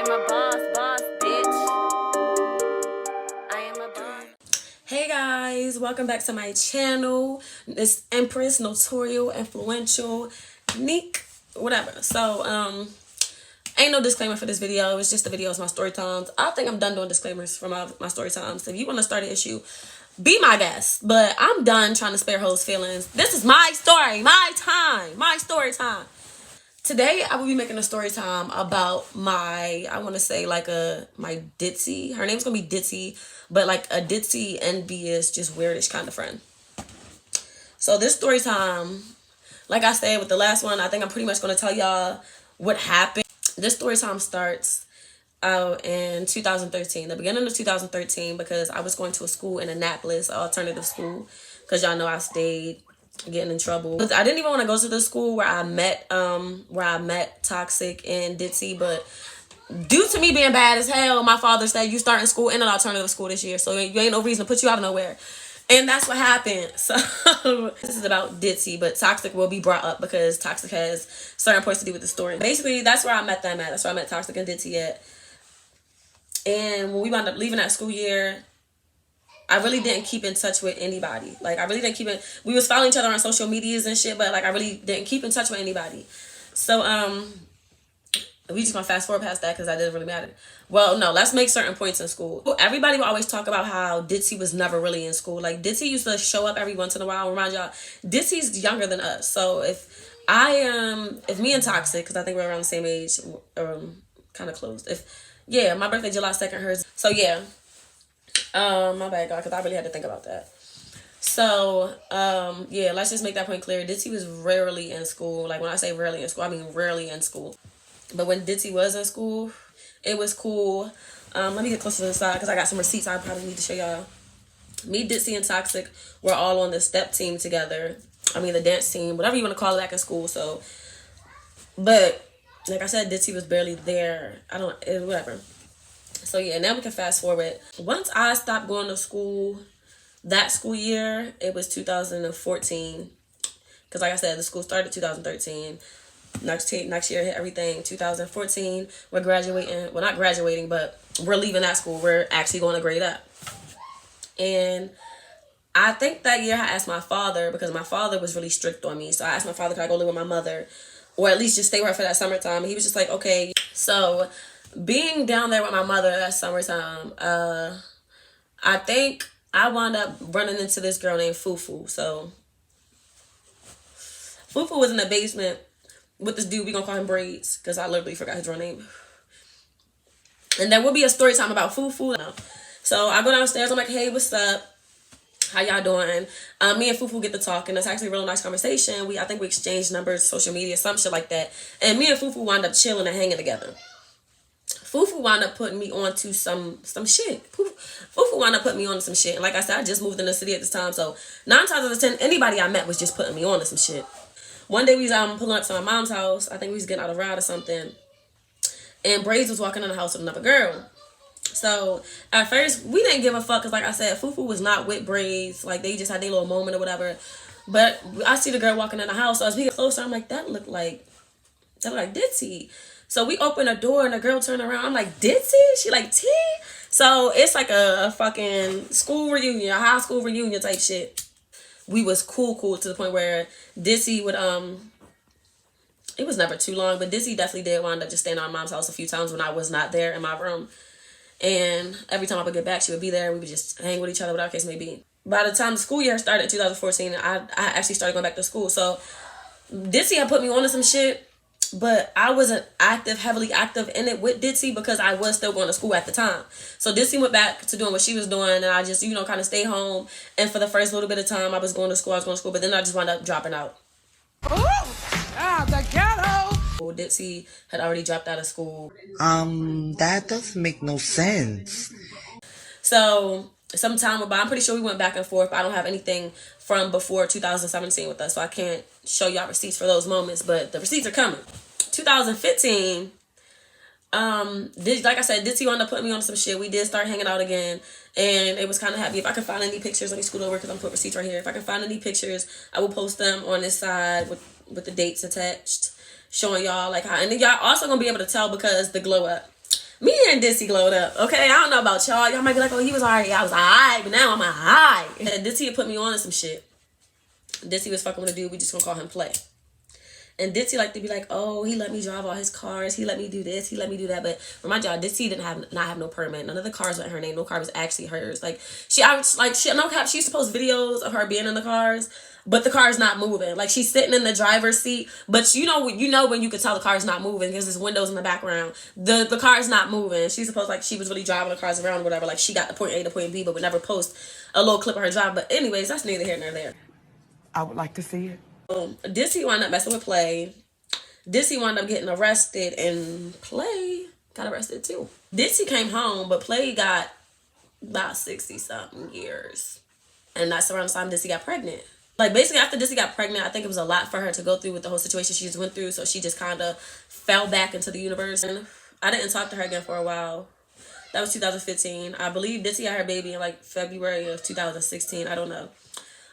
am a boss, bitch. I am a boss. Hey guys, welcome back to my channel. It's Empress, Notorial, Influential, Neek, whatever. So, ain't no disclaimer for this video. It's just the video. It's my story times. I think I'm done doing disclaimers for my story times. If you want to start an issue, be my guest. But I'm done trying to spare hoes' feelings. This is my story, my time, my story time. Today, I will be making a story time about my ditzy. Her name's going to be Ditzy, but like a ditzy, envious, just weirdish kind of friend. So this story time, like I said with the last one, I think I'm pretty much going to tell y'all what happened. This story time starts out in 2013, the beginning of 2013, because I was going to a school in Annapolis, an alternative school, because y'all know I stayed getting in trouble. I didn't even want to go to the school where I met Toxic and Ditzy, but due to me being bad as hell, my father said you starting school in an alternative school this year, so you ain't no reason to put you out of nowhere. And that's what happened. So this is about Ditzy, but Toxic will be brought up because Toxic has certain points to do with the story. Basically, that's where I met them at. That's where I met Toxic and Ditzy at. And when we wound up leaving that school year, I really didn't keep in touch with anybody. Like, I really didn't keep in... We was following each other on social medias and shit, but, like, I really didn't keep in touch with anybody. So, we just gonna fast forward past that because that didn't really matter. Well, no, let's make certain points in school. Everybody will always talk about how Ditzy was never really in school. Like, Ditzy used to show up every once in a while. Remind y'all, Ditzy's younger than us. So, if me and Toxic, because I think we're around the same age, kind of close. My birthday July 2nd, hers. So, yeah. My bad, God, because I really had to think about that. So, let's just make that point clear. Ditzy was rarely in school. Like, when I say rarely in school, I mean rarely in school. But when Ditzy was in school, it was cool. Let me get closer to the side because I got some receipts I probably need to show y'all. Me, Ditzy, and Toxic were all on the step team together. I mean, the dance team, whatever you want to call it back in school. So, but, like I said, Ditzy was barely there. Whatever. So, yeah, now we can fast forward. Once I stopped going to school, that school year, it was 2014. Because, like I said, the school started 2013. Next year hit everything. 2014, we're graduating. Well, not graduating, but we're leaving that school. We're actually going to grade up. And I think that year I asked my father, because my father was really strict on me. So I asked my father, could I go live with my mother? Or at least just stay with her for that summertime. And he was just like, okay. So being down there with my mother that summertime, I think I wound up running into this girl named Fufu. So Fufu was in the basement with this dude. We gonna call him Braids because I literally forgot his real name. And there will be a story time about Fufu. So I go downstairs. I'm like, hey, what's up? How y'all doing? Me and Fufu get to talking. It's actually a real nice conversation. I think we exchanged numbers, social media, some shit like that. And me and Fufu wound up chilling and hanging together. Fufu wound up putting me on to some shit. Fufu wound up putting me on to some shit. And like I said, I just moved in the city at this time. So 9 times out of 10, anybody I met was just putting me on to some shit. One day we was pulling up to my mom's house. I think we was getting out of ride or something. And Braids was walking in the house with another girl. So at first we didn't give a fuck because like I said, Fufu was not with Braids. Like they just had their little moment or whatever. But I see the girl walking in the house. So as we get closer, I'm like, that look like Ditzy. So we open the door and the girl turned around. I'm like, Ditzy? She like, T? So it's like a fucking school reunion, a high school reunion type shit. We was cool to the point where Ditzy would, it was never too long, but Ditzy definitely did wind up just staying at my mom's house a few times when I was not there in my room. And every time I would get back, she would be there. We would just hang with each other, whatever case may be. By the time the school year started in 2014, I actually started going back to school. So Ditzy had put me on to some shit, but I wasn't heavily active in it with Ditzy because I was still going to school at the time. So Ditzy went back to doing what she was doing, and I just, kind of stayed home. And for the first little bit of time, I was going to school, but then I just wound up dropping out. The ghetto! Ditzy had already dropped out of school. That doesn't make no sense. So some time went by. I'm pretty sure we went back and forth. I don't have anything from before 2017 with us, so I can't show y'all receipts for those moments, but the receipts are coming. 2015, like I said, Ditzy wound up putting me on some shit. We did start hanging out again, and it was kind of happy. If I can find any pictures, let me scoot over because I'm putting receipts right here. If I can find any pictures, I will post them on this side with the dates attached, showing y'all like how. And then y'all also gonna be able to tell because the glow up. Me and Dissy glowed up, okay? I don't know about y'all. Y'all might be like, oh, he was alright. I was alright, but now I'm alright. And Dissy had put me on to some shit. Dissy was fucking with a dude. We just gonna call him Play. And Ditsy like to be like, oh, he let me drive all his cars. He let me do this. He let me do that. But remind y'all, Ditsy didn't have no permit. None of the cars were in her name. No car was actually hers. Like she no cap. She used to post videos of her being in the cars, but the car's not moving. Like she's sitting in the driver's seat, but you know when you can tell the car's not moving because there's windows in the background. The car's not moving. She's supposed like she was really driving the cars around or whatever. Like she got the point A to point B, but would never post a little clip of her drive. But anyways, that's neither here nor there. I would like to see it. Dissy wound up messing with Play. Dissy wound up getting arrested, and Play got arrested too. Dissy came home, but Play got about 60-something years. And that's around the time Dissy got pregnant. Like, basically, after Dissy got pregnant, I think it was a lot for her to go through with the whole situation she just went through, so she just kind of fell back into the universe. And I didn't talk to her again for a while. That was 2015. I believe Dissy had her baby in, like, February of 2016. I don't know.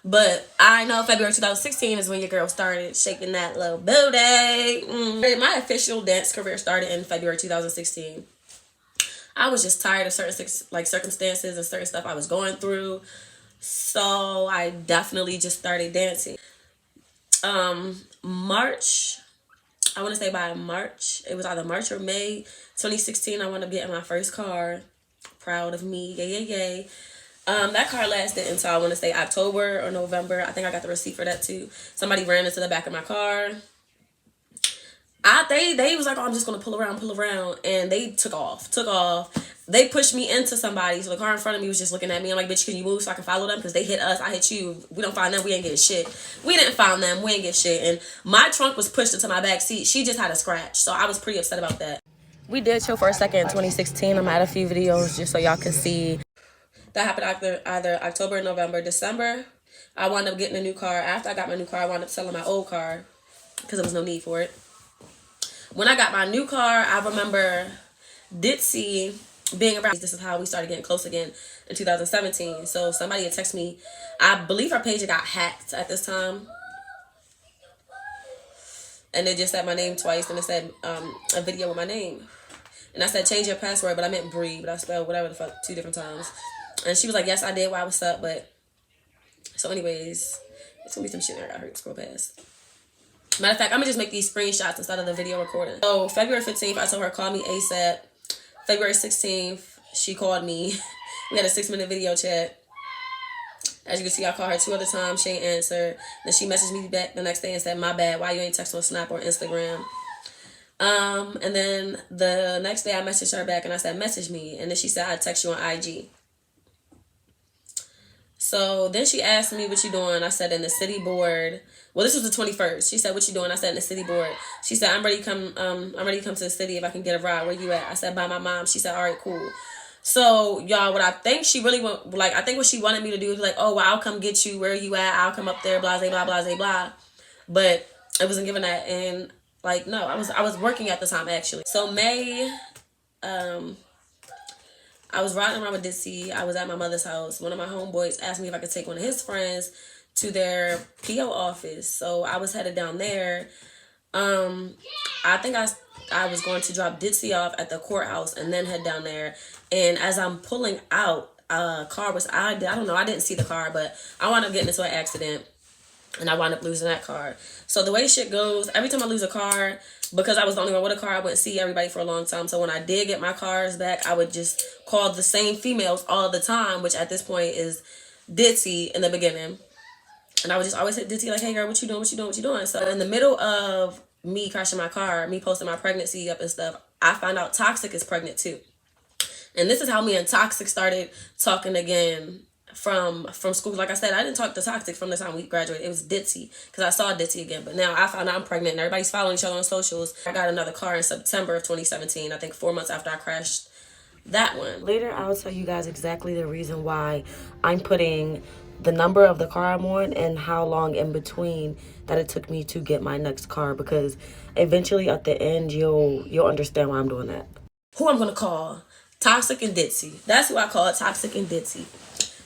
But I know February 2016 is when your girl started shaking that little booty. My official dance career started in February 2016. I was just tired of certain circumstances and certain stuff I was going through. So I definitely just started dancing. March, I want to say by March, it was either March or May 2016, I wound up getting my first car. Proud of me. Yay, yay, yay. That car lasted until I want to say October or November. I think I got the receipt for that too. Somebody ran into the back of my car. They was like, oh, I'm just gonna pull around, and they took off. They pushed me into somebody, so the car in front of me was just looking at me. I'm like, bitch, can you move so I can follow them? Because they hit us, I hit you. We don't find them, we ain't get shit. We didn't find them, we ain't get shit. And my trunk was pushed into my back seat. She just had a scratch, so I was pretty upset about that. We did chill for a second in 2016. I'm at a few videos just so y'all can see. That happened either October, November, December. I wound up getting a new car. After I got my new car, I wound up selling my old car because there was no need for it. When I got my new car, I remember Ditsy being around. This is how we started getting close again in 2017. So somebody had texted me. I believe her page got hacked at this time. And it just said my name twice. And it said a video with my name. And I said, change your password. But I meant Bree. But I spelled whatever the fuck 2 different times. And she was like, yes, I did. Why, what's up? But, so anyways, it's going to be some shit there I got hurt to scroll past. Matter of fact, I'm going to just make these screenshots instead of the video recording. So, February 15th, I told her, call me ASAP. February 16th, she called me. We had a 6-minute video chat. As you can see, I called her 2 other times. She ain't answered. Then she messaged me back the next day and said, my bad. Why you ain't text on Snap or Instagram? And then the next day, I messaged her back and I said, message me. And then she said, I'd text you on IG. So then she asked me, what you doing? I said, in the city board. Well, this was the 21st. She said, what you doing? I said, in the city board. She said, I'm ready to come to the city if I can get a ride. Where you at? I said, by my mom. She said, all right, cool. So, y'all, what I think she really want, like, I think what she wanted me to do was like, oh, well, I'll come get you. Where are you at? I'll come up there, blah, blah, blah, blah, blah. But it wasn't given that. And, like, no, I was working at the time, actually. So, May, I was riding around with Ditsy. I was at my mother's house. One of my homeboys asked me if I could take one of his friends to their PO office. So I was headed down there. I think I was going to drop Ditsy off at the courthouse and then head down there. And as I'm pulling out, car was, I don't know, I didn't see the car, but I wound up getting into an accident. And I wound up losing that car. So the way shit goes, every time I lose a car, because I was the only one with a car, I wouldn't see everybody for a long time. So when I did get my cars back, I would just call the same females all the time, which at this point is Ditsy in the beginning. And I would just always hit Ditsy like, hey girl, what you doing? What you doing? What you doing? So in the middle of me crashing my car, me posting my pregnancy up and stuff, I found out Toxic is pregnant too. And this is how me and Toxic started talking again from school. Like I said, I didn't talk to Toxic from the time we graduated. It was Ditsy, because I saw Ditsy again. But now I found out I'm pregnant and everybody's following each other on socials. I got another car in September of 2017, I think 4 months after I crashed that one. Later, I'll tell you guys exactly the reason why I'm putting the number of the car I'm on and how long in between that it took me to get my next car, because eventually at the end, you'll understand why I'm doing that. Who I'm going to call? Toxic and Ditsy. That's who I call, Toxic and Ditsy.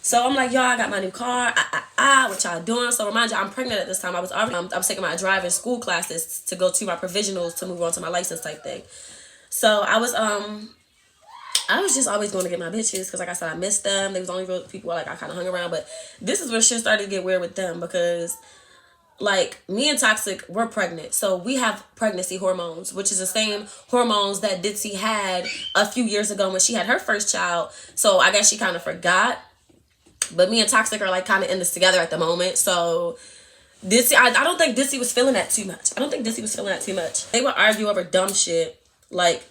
So I'm like, y'all, I got my new car. What y'all doing? So remind you, I'm pregnant at this time. I was taking my driving school classes to go to my provisionals to move on to my license type thing. So I was I was just always going to get my bitches because, like I said, I missed them. They was the only real people like I kind of hung around. But this is where shit started to get weird with them because, like, me and Toxic were pregnant. So we have pregnancy hormones, which is the same hormones that Ditsy had a few years ago when she had her first child. So I guess she kind of forgot. But me and Toxic are, like, kind of in this together at the moment. So Ditsy, I don't think Ditsy was feeling that too much. They would argue over dumb shit. Like,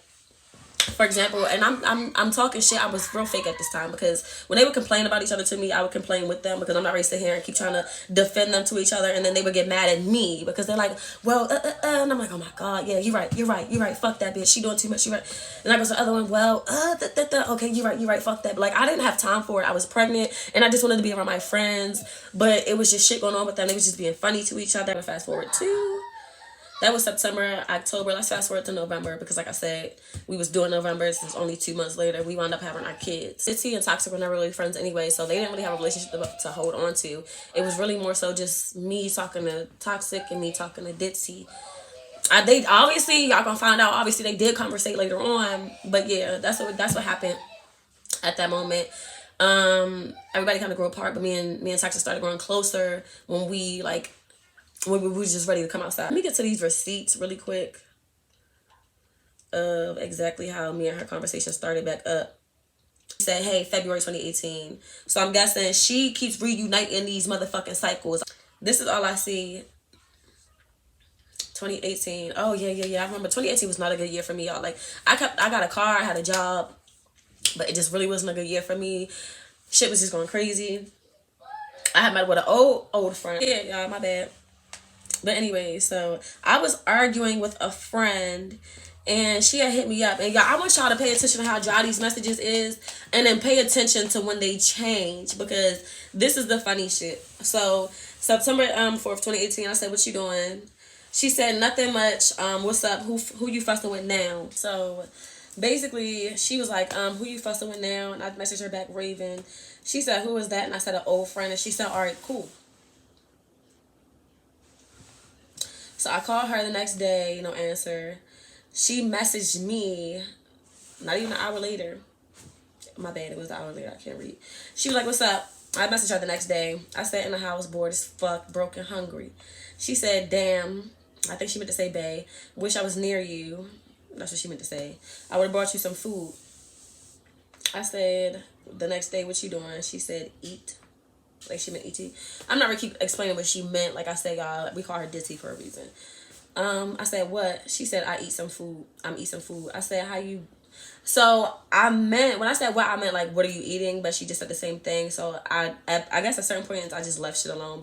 for example, and I'm talking shit. I was real fake at this time because when they would complain about each other to me, I would complain with them because I'm not ready to sit here and keep trying to defend them to each other, and then they would get mad at me because they're like, well, and I'm like, oh my god, yeah, you're right, fuck that bitch, she doing too much, you're right. And I go to the other one, well, okay, you're right, fuck that. But like, I didn't have time for it. I was pregnant and I just wanted to be around my friends, but it was just shit going on with them. They was just being funny to each other. Fast forward to that was September, October. Let's fast forward to November because, like I said, we was doing November. This is only 2 months later. We wound up having our kids. Ditsy and Toxic were never really friends anyway, so they didn't really have a relationship to hold on to. It was really more so just me talking to Toxic and me talking to Ditsy. They obviously, y'all gonna find out. Obviously, they did conversate later on, but yeah, that's what happened at that moment. Everybody kind of grew apart, but me and Toxic started growing closer when we were just ready to come outside. Let me get to these receipts really quick of exactly how me and her conversation started back up. She said, hey, February 2018. So I'm guessing she keeps reuniting these motherfucking cycles. This is all I see. 2018. Oh, yeah. I remember 2018 was not a good year for me, y'all. Like, I got a car, I had a job, but it just really wasn't a good year for me. Shit was just going crazy. I had met with an old friend. Yeah, y'all, my bad. But anyway, so I was arguing with a friend and she had hit me up. And y'all, I want y'all to pay attention to how dry these messages is and then pay attention to when they change because this is the funny shit. So September 4th, 2018, I said, what you doing? She said, nothing much. What's up? Who you fussing with now? So basically, she was like, who you fussing with now? And I messaged her back, Raven. She said, who is that? And I said, an old friend. And she said, all right, cool. So I called her the next day, no answer. She messaged me, not even an hour later. My bad, it was an hour later, I can't read. She was like, what's up? I messaged her the next day. I sat in the house, bored as fuck, broke and hungry. She said, damn, I think she meant to say, bae, wish I was near you. That's what she meant to say. I would have brought you some food. I said, the next day, what you doing? She said, eat. Like she meant E.T. I'm not gonna keep explaining what she meant. Like I said, y'all, we call her Ditsy for a reason. I said, what? She said, I eat some food. I'm eat some food. I said, how you? So I meant, when I said what, I meant like, what are you eating? But she just said the same thing. So I guess at certain points, I just left shit alone.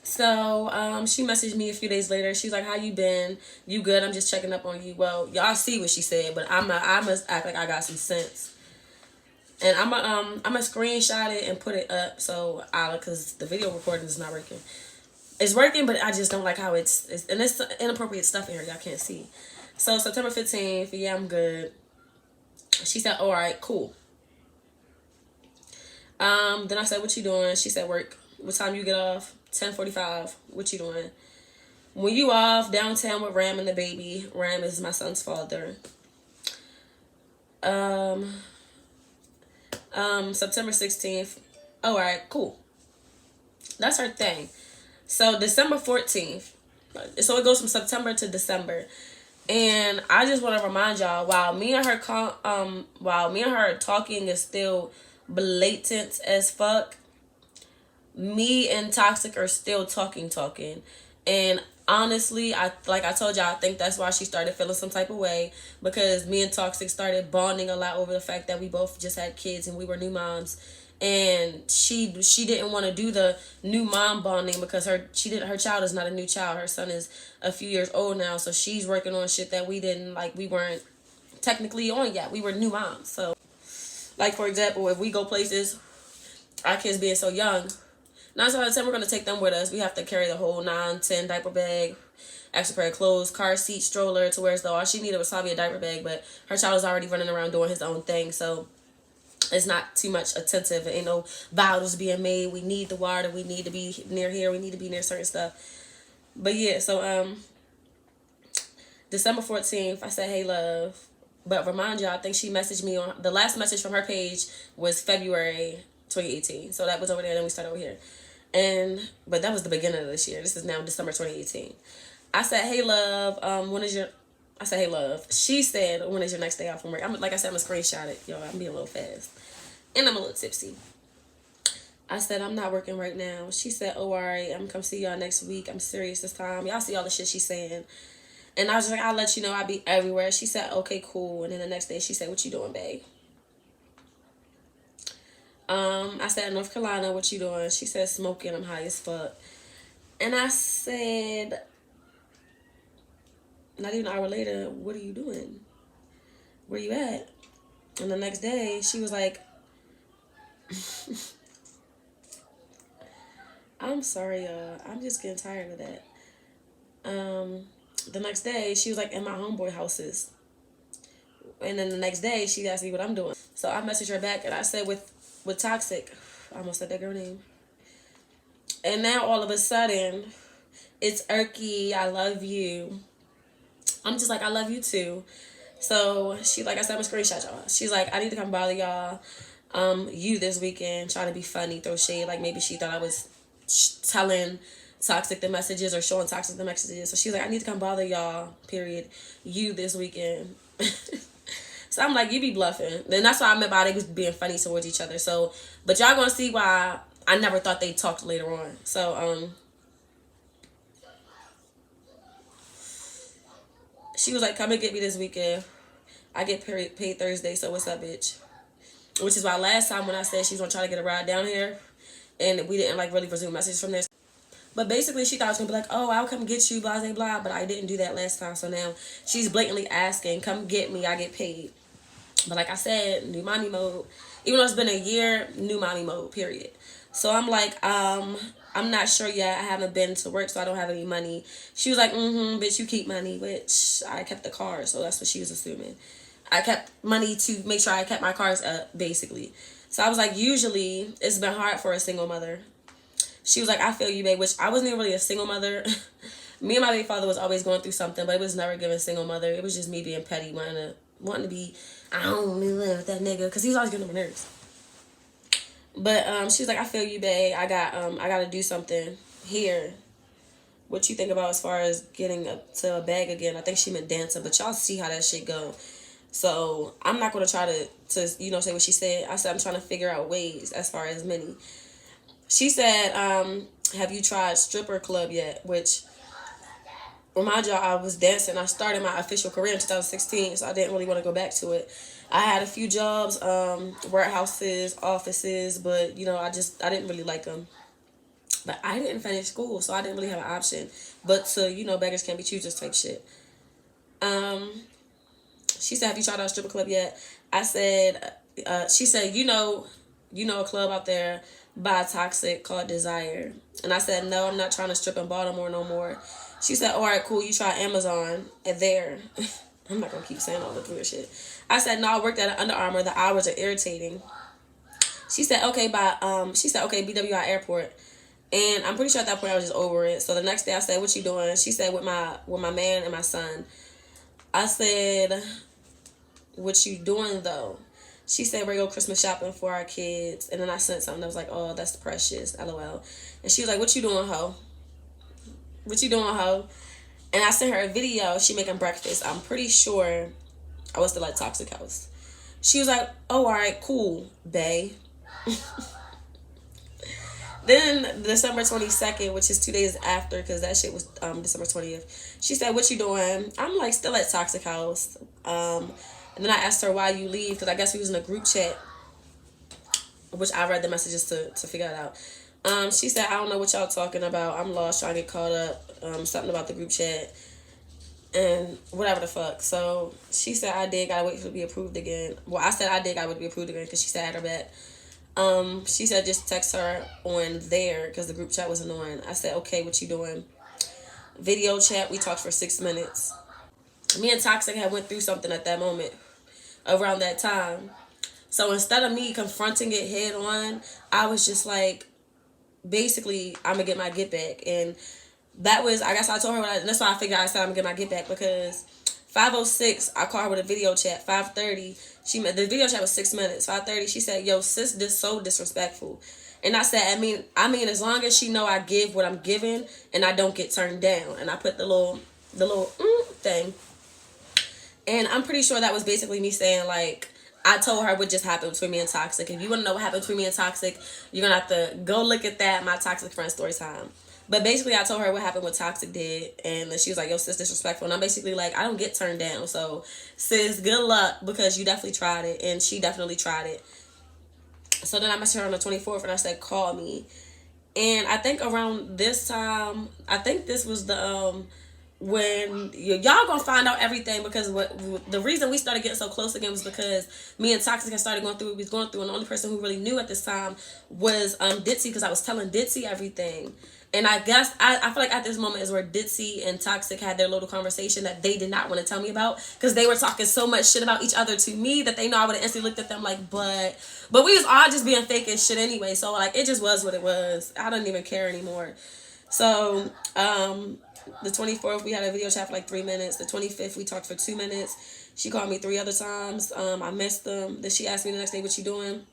So she messaged me a few days later. She's like, how you been? You good? I'm just checking up on you. Well, y'all see what she said, but I must act like I got some sense. And I'm a screenshot it and put it up so because the video recording is not working. It's working, but I just don't like how it's inappropriate stuff in here y'all can't see. So September 15th, yeah, I'm good. She said, all right, cool. Then I said, what you doing? She said, work. What time you get off? 10:45. What you doing? When you off downtown with Ram and the baby. Ram is my son's father. September 16th. All right, cool. That's her thing. So December 14th. So it goes from September to December. And I just want to remind y'all, while me and her talking is still blatant as fuck, me and Toxic are still talking. And honestly, I told y'all, I think that's why she started feeling some type of way, because me and Toxic started bonding a lot over the fact that we both just had kids and we were new moms. And she didn't want to do the new mom bonding because her child is not a new child. Her son is a few years old now, so she's working on shit that we weren't technically on yet. We were new moms. So, like, for example, if we go places, our kids being so young, 9 times out of 10, we're going to take them with us. We have to carry the whole 9-10 diaper bag, extra pair of clothes, car seat, stroller, to where as though all she needed was probably a diaper bag, but her child is already running around doing his own thing, so it's not too much attentive. Ain't no vows being made. We need the water. We need to be near here. We need to be near certain stuff. But yeah, so December 14th, I said, hey, love, But remind y'all, I think she messaged me on the last message from her page was February 2018. So that was over there, then we started over here. But that was the beginning of this year. This is now December 2018. I said, hey love, I said, hey love. She said, when is your next day off from work? Like I said, I'm gonna screenshot it. Yo, I'm being a little fast. And I'm a little tipsy. I said, I'm not working right now. She said, oh, all right, I'm gonna come see y'all next week. I'm serious this time. Y'all see all the shit she's saying. And I was just like, I'll let you know I'll be everywhere. She said, okay, cool. And then the next day she said, what you doing, babe? I said, North Carolina, what you doing? She said, smoking, I'm high as fuck. And I said, not even an hour later, what are you doing? Where you at? And the next day, she was like, I'm sorry, y'all. I'm just getting tired of that. The next day, she was like, in my homeboy houses. And then the next day, she asked me what I'm doing. So I messaged her back, and I said, with Toxic. I almost said that girl name. And now, all of a sudden, it's Erky, I love you. I'm just like, I love you too. So she, like I said, I'm gonna screenshot y'all. She's like, I need to come bother y'all. You this weekend, trying to be funny, throw shade. Like maybe she thought I was telling Toxic the messages or showing Toxic the messages. So she's like, I need to come bother y'all, period. You this weekend. So I'm like, you be bluffing. Then that's why I meant by they was being funny towards each other. So, but y'all gonna see why I never thought they talked later on. So, she was like, come and get me this weekend. I get paid Thursday, so what's up, bitch? Which is why last time when I said she was gonna try to get a ride down here, and we didn't like really resume messages from there. But basically, she thought I was gonna be like, oh, I'll come get you, blah, blah, blah. But I didn't do that last time, so now she's blatantly asking, come get me, I get paid. But like I said, new mommy mode. Even though it's been a year, new mommy mode, period. So I'm like, I'm not sure yet. I haven't been to work, so I don't have any money. She was like, bitch, you keep money, which I kept the car, so that's what she was assuming. I kept money to make sure I kept my cars up, basically. So I was like, usually, it's been hard for a single mother. She was like, I feel you, babe, which I wasn't even really a single mother. Me and my baby father was always going through something, but it was never given single mother. It was just me being petty, wanting to be, I don't really live with that nigga, because he was always getting on my nerves. But she was like, I feel you, babe. I got to do something here. What you think about as far as getting up to a bag again? I think she meant dancing, but y'all see how that shit go. So I'm not going to try to say what she said. I said I'm trying to figure out ways as far as many. She said, have you tried stripper club yet? Which, remind y'all, I was dancing. I started my official career in 2016, so I didn't really want to go back to it. I had a few jobs, warehouses, offices, but, I didn't really like them. But I didn't finish school, so I didn't really have an option. But to, beggars can't be choosers type shit. She said, have you tried out a stripper club yet? I said, she said, you know a club out there by Toxic called Desire. And I said, no, I'm not trying to strip in Baltimore no more. She said, all right, cool, you try Amazon at there. I'm not going to keep saying all the weird shit. I said, no, I worked at an Under Armour. The hours are irritating. She said, okay, BWI Airport. And I'm pretty sure at that point I was just over it. So the next day I said, what you doing? She said, with my man and my son. I said, what you doing though? She said, we're going Christmas shopping for our kids. And then I sent something that was like, oh, that's precious, LOL. And she was like, what you doing, ho? What you doing, ho? And I sent her a video. She making breakfast. I'm pretty sure I was still at Toxic House. She was like, oh, all right, cool, bae. Then December 22nd, which is 2 days after, because that shit was December 20th. She said, what you doing? I'm like, still at Toxic House. And then I asked her why you leave, because I guess we was in a group chat, which I read the messages to figure it out. She said, I don't know what y'all talking about. I'm lost, trying to get caught up. Something about the group chat. And whatever the fuck. So she said, I did gotta wait for it to be approved again. Well, I said I did gotta wait to be approved again because she said I had her back. She said just text her on there because the group chat was annoying. I said, okay, what you doing? Video chat, we talked for 6 minutes. Me and Toxic had went through something at that moment, around that time. So instead of me confronting it head on, I was just like, basically, I'm gonna get my get back. And that was, I guess I told her, that's why I figured I said I'm gonna get my get back, because 5:06, I called her with a video chat. 5:30, the video chat was 6 minutes. 5:30, she said, "Yo, sis, this so disrespectful." And I said, I mean, as long as she know I give what I'm giving and I don't get turned down. And I put the little thing. And I'm pretty sure that was basically me saying, like, I told her what just happened between me and Toxic. If you want to know what happened between me and Toxic, you're going to have to go look at that, my Toxic Friend story time. But basically, I told her what happened, what Toxic did. And she was like, "Yo, sis, disrespectful." And I'm basically like, I don't get turned down. So, sis, good luck, because you definitely tried it. And she definitely tried it. So then I messaged her on the 24th and I said, "Call me." And I think around this time, I think this was the when y'all gonna find out everything, because the reason we started getting so close again was because me and Toxic had started going through what we was going through, and the only person who really knew at this time was Ditzy, because I was telling Ditzy everything. And I guess I feel like at this moment is where Ditzy and Toxic had their little conversation that they did not want to tell me about, because they were talking so much shit about each other to me that they know I would have instantly looked at them like, but we was all just being fake as shit anyway. So like, it just was what it was. I don't even care anymore. So the 24th, we had a video chat for like 3 minutes. The 25th, we talked for 2 minutes. She called me 3 other times. I missed them. Then she asked me the next day, "What you doing?"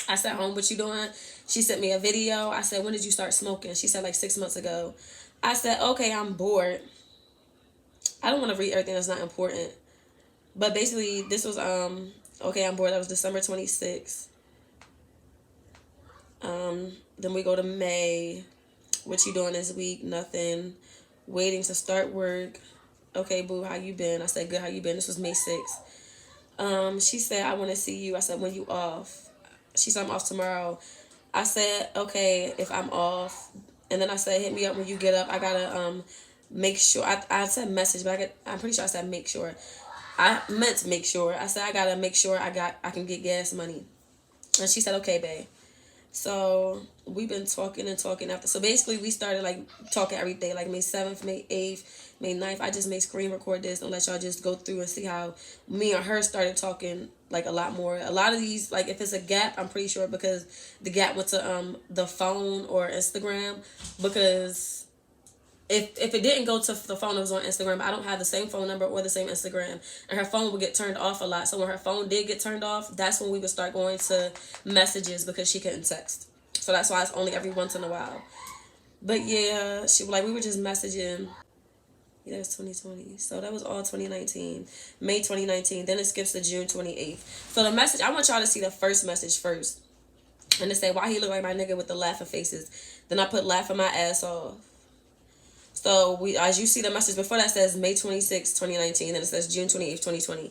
I said, "Home, what you doing?" She sent me a video. I said, "When did you start smoking?" She said, "Like 6 months ago." I said, "Okay, I'm bored." I don't want to read everything that's not important. But basically, this was, "Okay, I'm bored." That was December 26th. Then we go to May. "What you doing this week?" "Nothing. Waiting to start work." "Okay, boo, how you been?" I said, "Good, how you been?" This was May 6th. She said, "I want to see you." I said, "When you off?" She said, "I'm off tomorrow." I said, "Okay, if I'm off." And then I said, "Hit me up when you get up. I gotta make sure." I said message, but I'm pretty sure I said make sure. I meant to make sure. I said, "I gotta make sure I can get gas money." And she said, "Okay, babe." So we've been talking and talking after. So basically, we started like talking every day, like May 7th, May 8th, May 9th. I just made screen record this and let y'all just go through and see how me and her started talking like a lot more. A lot of these, like if it's a gap, I'm pretty sure because the gap went to the phone or Instagram, because if it didn't go to the phone, it was on Instagram. I don't have the same phone number or the same Instagram, and her phone would get turned off a lot. So when her phone did get turned off, that's when we would start going to messages, because she couldn't text. So that's why it's only every once in a while. But yeah, we were just messaging. Yeah, that's 2020. So that was all 2019. May 2019. Then it skips to June 28th. So the message, I want y'all to see the first message first. And to say, "Why he look like my nigga with the laughing faces?" Then I put "laughing my ass off." So as you see, the message before that says May 26, 2019. Then it says June 28th, 2020.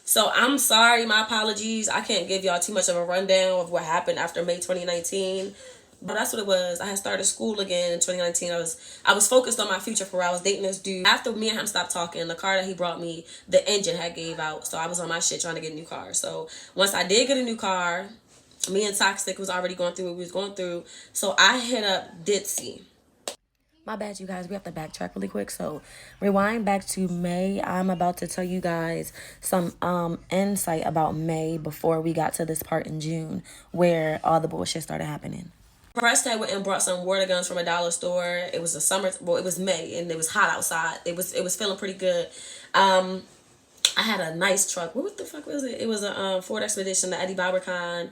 So I'm sorry, my apologies. I can't give y'all too much of a rundown of what happened after May 2019. But that's what it was. I had started school again in 2019. I was focused on my future career. I was dating this dude. After me and him stopped talking, the car that he brought me, the engine had gave out. So I was on my shit trying to get a new car. So once I did get a new car, me and Toxic was already going through what we was going through. So I hit up Ditzy. My bad, you guys. We have to backtrack really quick. So rewind back to May. I'm about to tell you guys some insight about May before we got to this part in June where all the bullshit started happening. Preston went and brought some water guns from a dollar store. It was it was May and it was hot outside. It was feeling pretty good. I had a nice truck. What the fuck was it? It was a Ford Expedition, the Eddie Bauer kind.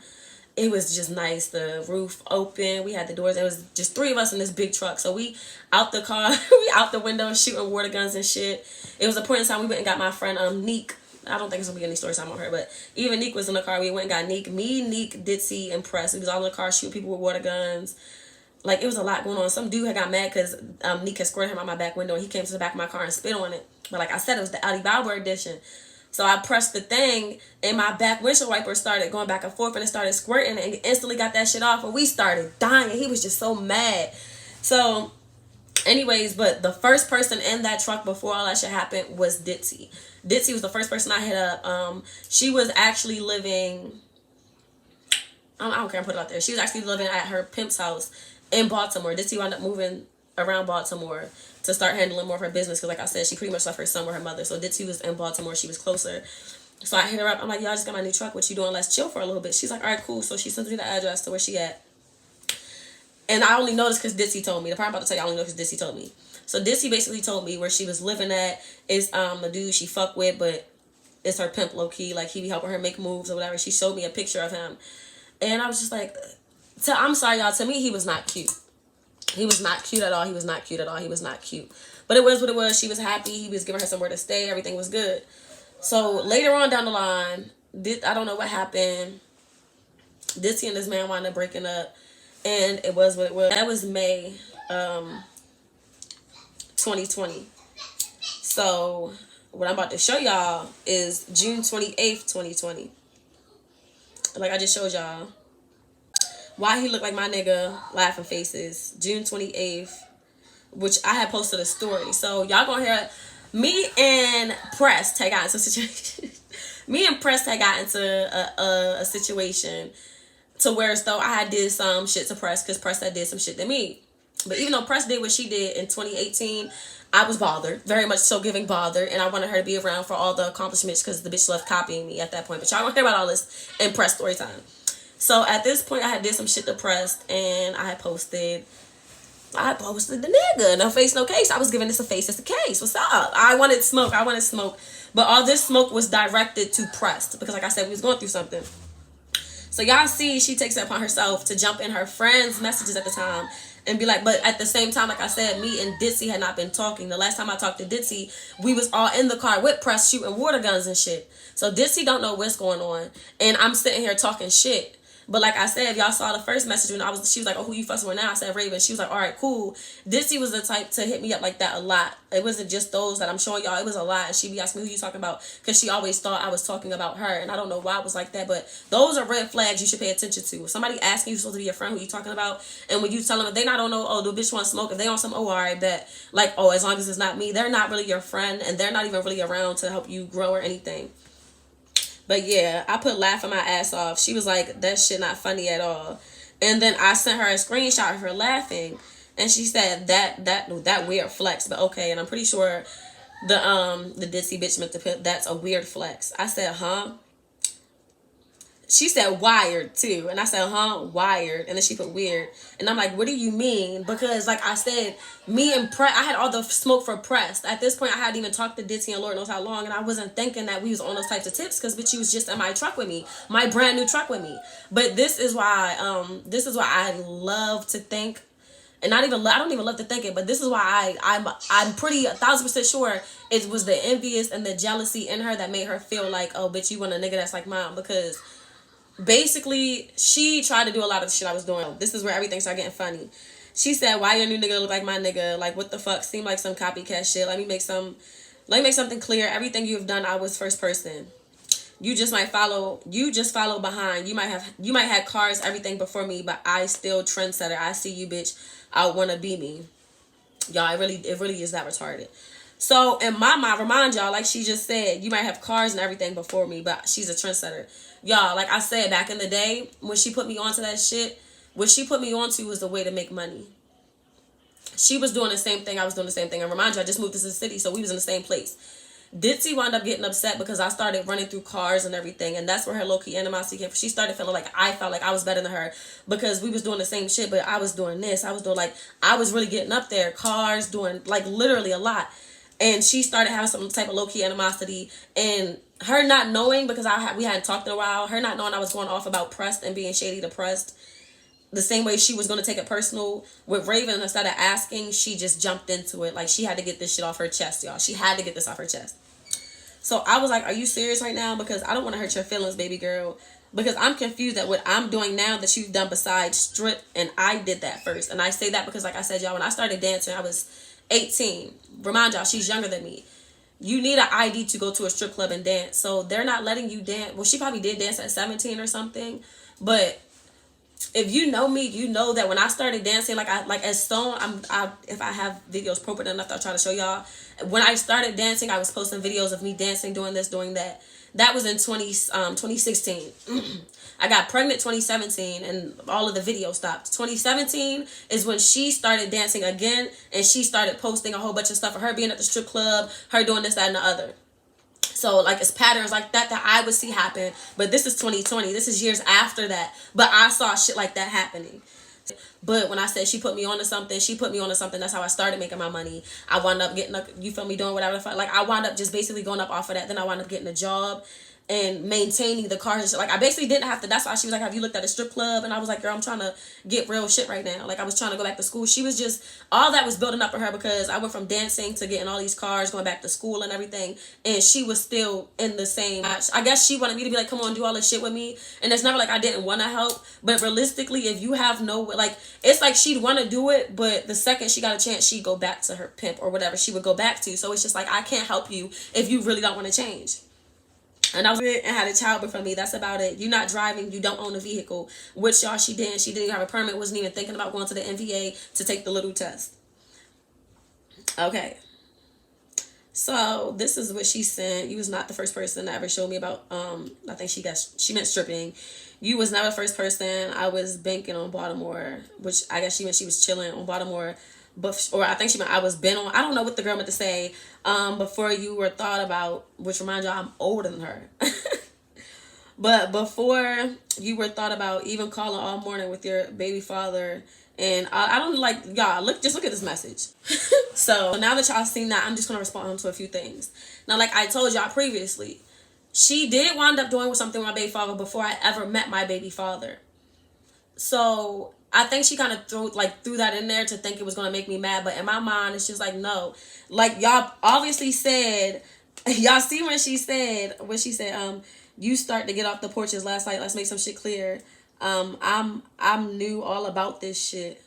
It was just nice. The roof open. We had the doors. It was just 3 of us in this big truck. So we out the car, we out the window shooting water guns and shit. It was a point in time we went and got my friend Neek. I don't think it's gonna be any story time on her, but even Neek was in the car. We went and got Neek. Me, Neek, Ditzy, and Press. We was all in the car shooting people with water guns. Like, it was a lot going on. Some dude had got mad because Neek had squirted him out my back window, and he came to the back of my car and spit on it. But like I said, it was the Eddie Bauer edition. So I pressed the thing, and my back windshield wiper started going back and forth, and it started squirting, and instantly got that shit off, and we started dying. He was just so mad. So, anyways, but the first person in that truck before all that shit happened was Ditzy. Ditzy was the first person I hit up. She was actually living, I don't care, I put it out there. She was actually living at her pimp's house in Baltimore. Ditzy wound up moving around Baltimore to start handling more of her business, because like I said, she pretty much left her son with her mother. So Ditzy was in Baltimore. She was closer. So I hit her up. I'm like, "Yo, I just got my new truck. What you doing? Let's chill for a little bit." She's like, "All right, cool." So she sends me the address to where she at. And I only know this because Ditsy told me. The part I'm about to tell you, I only know because Ditsy told me. So Ditsy basically told me where she was living at is the dude she fuck with, but it's her pimp low key. Like he be helping her make moves or whatever. She showed me a picture of him, and I was just like, I'm sorry y'all. To me, he was not cute. He was not cute at all. He was not cute at all. He was not cute. But it was what it was. She was happy. He was giving her somewhere to stay. Everything was good. So later on down the line, I don't know what happened. Ditsy and this man wound up breaking up. And it was what it was. That was May 2020. So what I'm about to show y'all is June 28th, 2020. Like I just showed y'all. Why he looked like my nigga, laughing faces. June 28th, which I had posted a story. So y'all gonna hear me and Press had got into a situation. Me and Press had got into a situation to where as though I had did some shit to Press because Press had did some shit to me. But even though Press did what she did in 2018, I was bothered, very much so giving bothered, and I wanted her to be around for all the accomplishments because the bitch left copying me at that point. But y'all gonna hear about all this in Press story time. So at this point, I had did some shit to Press, and I posted the nigga. No face, no case. I was giving this a face, it's a case. What's up? I wanted smoke. But all this smoke was directed to Press because, like I said, we was going through something. So y'all see, she takes it upon herself to jump in her friends' messages at the time and be like, but at the same time, like I said, me and Ditsy had not been talking. The last time I talked to Ditsy, we was all in the car with Press shooting water guns and shit. So Ditsy don't know what's going on. And I'm sitting here talking shit. But like I said, if y'all saw the first message when she was like, oh, who you fussing with now? I said, Raven. She was like, all right, cool. Ditsy was the type to hit me up like that a lot. It wasn't just those that I'm showing y'all. It was a lot. And she be asking me who you talking about because she always thought I was talking about her. And I don't know why it was like that. But those are red flags you should pay attention to. If somebody asking you supposed to be your friend, who you talking about? And when you tell them, if they not don't know, oh, the bitch want to smoke. If they on some, oh, all right, bet. Like, oh, as long as it's not me. They're not really your friend. And they're not even really around to help you grow or anything. But yeah, I put laughing my ass off. She was like, that shit not funny at all. And then I sent her a screenshot of her laughing. And she said that weird flex. But okay, and I'm pretty sure the Ditsy bitch meant to put that's a weird flex. I said, huh? She said wired too. And I said, huh? Wired. And then she put weird. And I'm like, what do you mean? Because like I said, me and I had all the smoke for Press. At this point, I hadn't even talked to Ditsy and Lord knows how long. And I wasn't thinking that we was on those types of tips because bitch, she was just in my truck with me. My brand new truck with me. But this is why I love to think. And I don't even love to think it, but this is why I'm pretty 1,000% sure it was the envious and the jealousy in her that made her feel like, oh bitch, you want a nigga that's like mine. Because basically, she tried to do a lot of the shit I was doing. This is where everything started getting funny. She said, why your new nigga look like my nigga? Like, what the fuck? Seemed like some copycat shit. Let me make something clear. Everything you've done, I was first person. You just follow behind. You might have cars, everything before me, but I still trendsetter. I see you, bitch. I wanna be me. Y'all, it really is that retarded. So in my mind, remind y'all, like she just said, you might have cars and everything before me, but she's a trendsetter. Y'all, like I said, back in the day, when she put me onto that shit, what she put me onto was the way to make money. She was doing the same thing, I was doing the same thing. And remind you, I just moved to the city, so we was in the same place. Ditsy wound up getting upset because I started running through cars and everything, and that's where her low-key animosity came from. She started feeling like I felt like I was better than her because we was doing the same shit, but I was doing this. I was doing I was really getting up there, cars, doing like literally a lot. And she started having some type of low-key animosity, and her not knowing, because we hadn't talked in a while, her not knowing I was going off about Pressed and being shady to Pressed, the same way she was going to take it personal with Raven, instead of asking, she just jumped into it. Like, she had to get this shit off her chest, y'all. She had to get this off her chest. So I was like, are you serious right now? Because I don't want to hurt your feelings, baby girl. Because I'm confused at what I'm doing now that you've done besides strip, and I did that first. And I say that because, like I said, y'all, when I started dancing, I was 18. Remind y'all, she's younger than me. You need an ID to go to a strip club and dance. So they're not letting you dance. Well, she probably did dance at 17 or something. But if you know me, you know that when I started dancing, if I have videos appropriate enough, I'll try to show y'all. When I started dancing, I was posting videos of me dancing, doing this, doing that. That was in 2016. I got pregnant 2017 and all of the videos stopped. 2017 is when she started dancing again, and she started posting a whole bunch of stuff of her being at the strip club, her doing this, that, and the other. So, like, it's patterns like that I would see happen. But this is 2020. This is years after that. But I saw shit like that happening. But when I said she put me on to something, she put me on to something. That's how I started making my money. I wound up getting you feel me, doing whatever. Like I wound up just basically going up off of that. Then I wound up getting a job and maintaining the car and shit. Like I basically didn't have to. That's why she was like, have you looked at a strip club? And I was like, girl, I'm trying to get real shit right now. Like I was trying to go back to school. She was just, all that was building up for her because I went from dancing to getting all these cars, going back to school and everything, and she was still in the same. I guess she wanted me to be like, come on, do all this shit with me. And it's never like I didn't want to help, but realistically, if you have no, like, it's like she'd want to do it, but the second she got a chance, she'd go back to her pimp or whatever she would go back to. So it's just like, I can't help you if you really don't want to change. And I was and had a child before me. That's about it. You're not driving. You don't own a vehicle. Which y'all, she didn't. She didn't have a permit. Wasn't even thinking about going to the NVA to take the little test. Okay. So this is what she sent. You was not the first person that ever showed me about. I think she meant stripping. You was not the first person. I was banking on Baltimore, which I guess she meant she was chilling on Baltimore. But, or I think she meant I was been on, I don't know what the girl meant to say, before you were thought about, which reminds y'all I'm older than her. But before you were thought about even calling all morning with your baby father, and I don't like, y'all, just look at this message. So now that y'all seen that, I'm just going to respond to a few things. Now, like I told y'all previously, she did wind up doing something with my baby father before I ever met my baby father. So I think she kind of threw that in there to think it was going to make me mad. But in my mind, it's just like, no. Like, y'all obviously said, y'all see when she said, you start to get off the porches last night. Let's make some shit clear. I'm new all about this shit.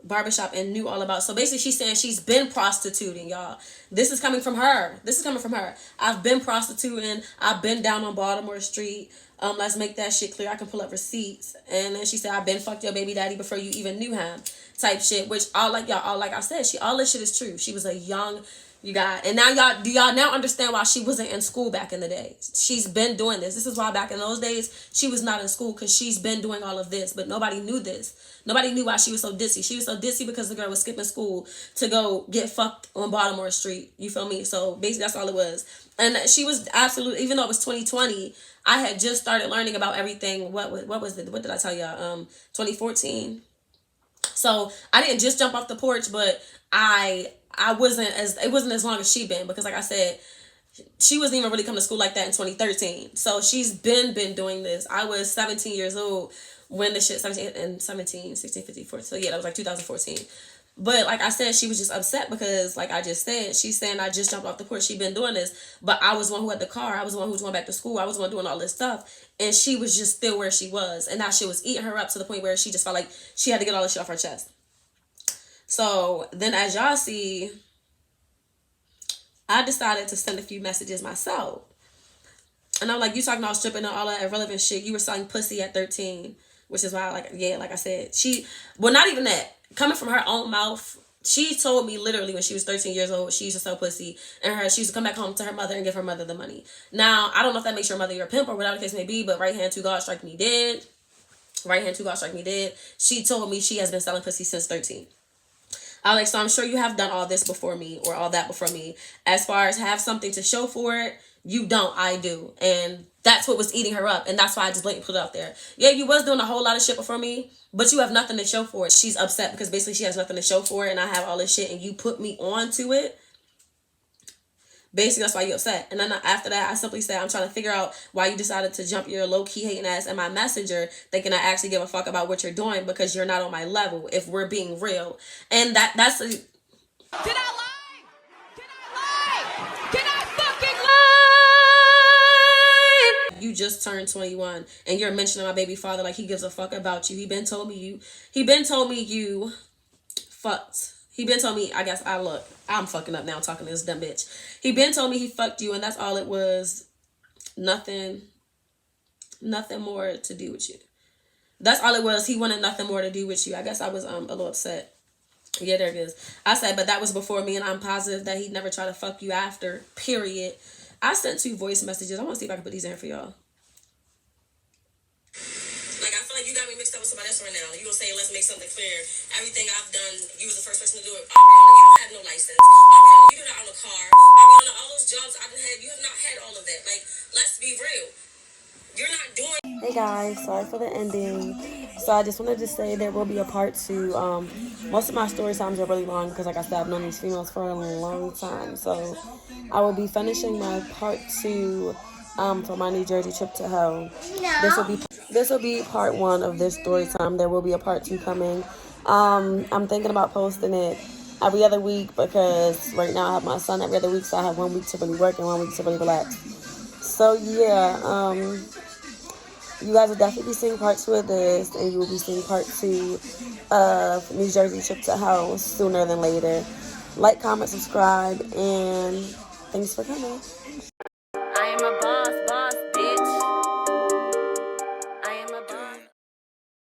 Barbershop and knew all about. So basically she's saying she's been prostituting, y'all. This is coming from her. I've been prostituting. I've been down on Baltimore Street. Let's make that shit clear. I can pull up receipts. And then she said, I've been fucked your baby daddy before you even knew him, type shit. Which like I said, all this shit is true. She was a young, you got, and now do y'all now understand why she wasn't in school back in the day? She's been doing this. This is why back in those days she was not in school, because she's been doing all of this, but nobody knew this. Nobody knew why she was so ditzy. She was so ditzy because the girl was skipping school to go get fucked on Baltimore Street. You feel me? So basically that's all it was. And she was absolutely, even though it was 2020, I had just started learning about everything. What did I tell y'all? 2014. So I didn't just jump off the porch, but it wasn't as long as she been, because like I said, she wasn't even really coming to school like that in 2013. So she's been doing this. I was 17 years old when the shit, 16, 15, 14. So yeah, that was like 2014. But like I said, she was just upset because, like I just said, she's saying I just jumped off the porch. She's been doing this, but I was the one who had the car. I was the one who was going back to school. I was the one doing all this stuff. And she was just still where she was. And that shit was eating her up to the point where she just felt like she had to get all this shit off her chest. So then as y'all see, I decided to send a few messages myself. And I'm like, you talking about stripping and all that irrelevant shit. You were selling pussy at 13. Which is why, like I said, not even that. Coming from her own mouth, she told me literally when she was 13 years old, she used to sell pussy, and she used to come back home to her mother and give her mother the money. Now, I don't know if that makes your mother your pimp or whatever the case may be, but right hand to God, strike me dead. She told me she has been selling pussy since 13. So I'm sure you have done all this before me or all that before me. As far as have something to show for it, you don't, I do. And that's what was eating her up. And that's why I just blatantly put it out there. Yeah, you was doing a whole lot of shit before me, but you have nothing to show for it. She's upset because basically she has nothing to show for it, and I have all this shit and you put me on to it. Basically, that's why you're upset. And then after that, I simply said, I'm trying to figure out why you decided to jump your low-key hating ass in my messenger, thinking I actually give a fuck about what you're doing because you're not on my level, if we're being real. And that's... Did I lie? Did I fucking lie? You just turned 21 and you're mentioning my baby father like he gives a fuck about you. He been told me you fucked. He been told me, I'm fucking up now talking to this dumb bitch. He been told me he fucked you, and that's all it was. Nothing more to do with you. That's all it was. He wanted nothing more to do with you. I guess I was a little upset. Yeah, there it is. I said, but that was before me, and I'm positive that he'd never try to fuck you after, period. I sent 2 voice messages. I want to see if I can put these in here for y'all. Like, I feel like you got me mixed up with somebody else right now. You gonna say, let's make something clear. Everything I've done, you was the first person to do it. Ariana, you don't have no license. Ariana, you do not own a car. Ariana, all those jobs I've had, you have not had all of that. Like, let's be real. You're not doing... Hey guys, sorry for the ending. So I just wanted to say there will be a part 2. Most of my story times are really long because, like I said, I've known these females for a long time. So I will be finishing my part 2 for my New Jersey trip to hell. This will be part 1 of this story time. There will be a part 2 coming. I'm thinking about posting it every other week because right now I have my son every other week, so I have 1 week to really work and 1 week to really relax. So yeah, you guys will definitely be seeing part 2 of this, and you will be seeing part 2 of New Jersey trip to hell sooner than later. Like, comment, subscribe, and thanks for coming.